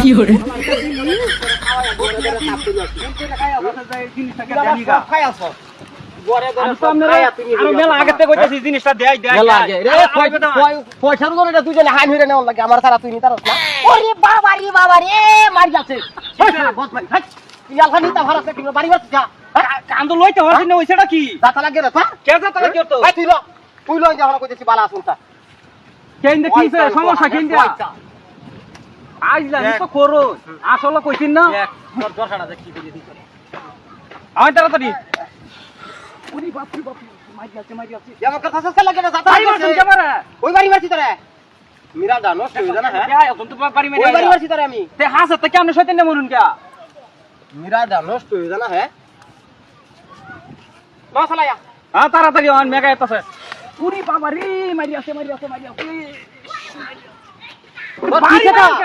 কি hore আসলে কইছিন না আমি তাড়াতাড়ি ওরে বাপ রে বাপ মাই যাচ্ছে আমার কথা সস্তা লাগে না জাতা ওই বাড়ি মারছি তোরে মিরা জানো তুই জানা হ্যাঁ এখন তো বাড়ি মারি ওই বাড়ি মারছি তোরে আমি তে হাসতে কেমনে শয়তান না মরুন কা মিরা জানো তুই জানা হ্যাঁ লো সালায়া হ্যাঁ তাড়াতাড়ি অন মেগা এতছে ওরে বাবা রে মারি আছে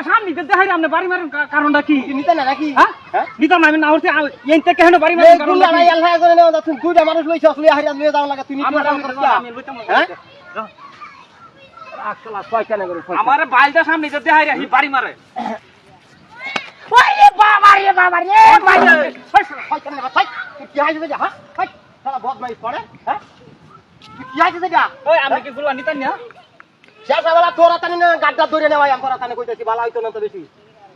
সামনে দেখাই আপনি বাড়ি মারেন কারণটা কি নিতে না নাকি হ্যাঁ নিতে না আমি না উঠতে এনতে কেন বাড়ি মারেন কারণ না আল্লাহ করে না তুমি দুইটা মানুষ লইছ আসলে হারিয়া লইয়া যাও লাগা তুমি আমি লইতাম হ্যাঁ আসলে কয় কেন করে আমারে বাইলটা সামনে দেখাই রাখি বাড়ি মারে ওরে বাবা রে মারি কয় কেন ভাই কি হাইছে যা হ্যাঁ কই শালা বদমাইশ পড়ে হ্যাঁ কি হাইছে যা ওই আমি কি গুলা নিতেন না শেষবেলা তোরা তানি না গাড্ডা ধরে নেওয়াই আমরা তানে কইতেছি ভালো হইতো না তো বেশি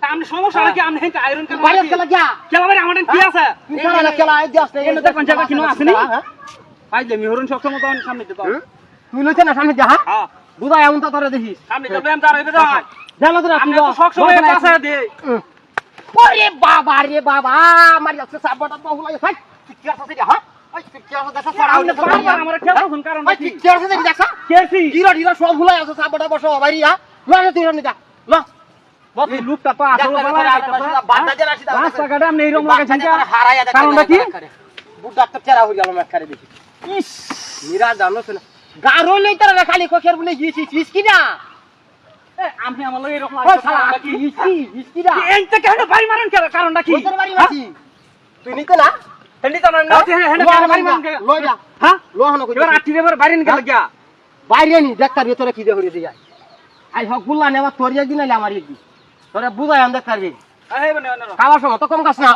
আমি সমস্যা নাকি আমি হেন আয়রন কেন বাইরে খেলা গিয়া খেলা বাইরে আমাদের কি আছে ইনশাআল্লাহ না খেলা আই দিস না এনে দেখুন জায়গা কিনো আছে নি আইলে মিহরন সব সময় তখন সামনে দিত তুই লইছ না সামনে যা হ্যাঁ বুঝাই এমন তো তোরে দেখিস সামনে তো ব্যায়াম তার হইবে না জানো তো আমি তো সব সময় পাশে দে ওরে বাবা রে বাবা আমার আছে সাবটা তো হুলাই খাই কি আছে যা হ্যাঁ খালি কোকের বলে গিয়েছিস কিনা আমি আমার এরকম কারণটা কি তুই নিতে না বাইরে নি দেখতার তোরা কি দিয়ে দিয়ে যায় আই হক গুল্লা নেওয়া তোর একদিন আইলে আমার একদিন তোরা বুঝাই আমি দেখতার খাওয়ার সময় তো কম কাজ না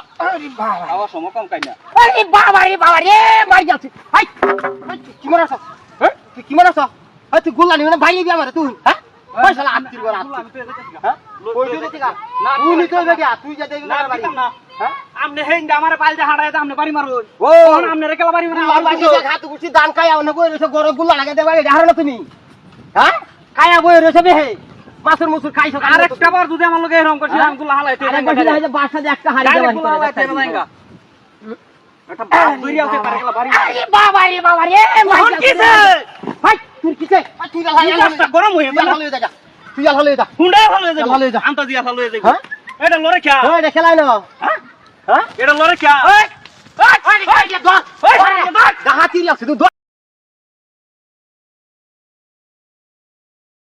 খাওয়ার সময় কম খাই না আরে বাবা রে মারি যাচ্ছে কি মনে আছ হ্যাঁ তুই কি মনে আছ তুই গুল্লা নিবি না বাইরে দিবি আমার তুই হ্যাঁ পয়সা আত্মীয় কর হ্যাঁ তুই নিতে হবে তুই যা দেখবি না আমনে হেন্দা আমারে পালতে হাড়ায় আমনে বাড়ি মারো ও আমনে রে কেলা বাড়ি মারো বাড়ি খাতু কুছি দান খায় আমনে কই রইছে গরম গুল্লা লাগা দে বাড়ি হারো না তুমি হ্যাঁ কায়া বই রইছে বে মাছের মুসুর খাইছো আরেকটা বার যদি আমার লগে এরকম করছিস আমি গুল্লা হালাইতে আরে বাসা দে একটা হাড়ি দেওয়া গুল্লা হালাইতে না একটা বাপ দইরা আছে তার কেলা বাড়ি আরে বাবা রে মাই কিছে ভাই তুই কিছে তুই হালাইতে গরম হয়ে গেল হালাইতে যা তুই হালাইতে যা হুন্ডা হালাইতে যা আনতা দিয়া হালাইতে যা হ্যাঁ এটা লরে খা ওই এটা খেলাই না হ্যাঁ হ্যাঁ এটা লরে খা ওই ওই দর গাহাতি লাগছে তুই দর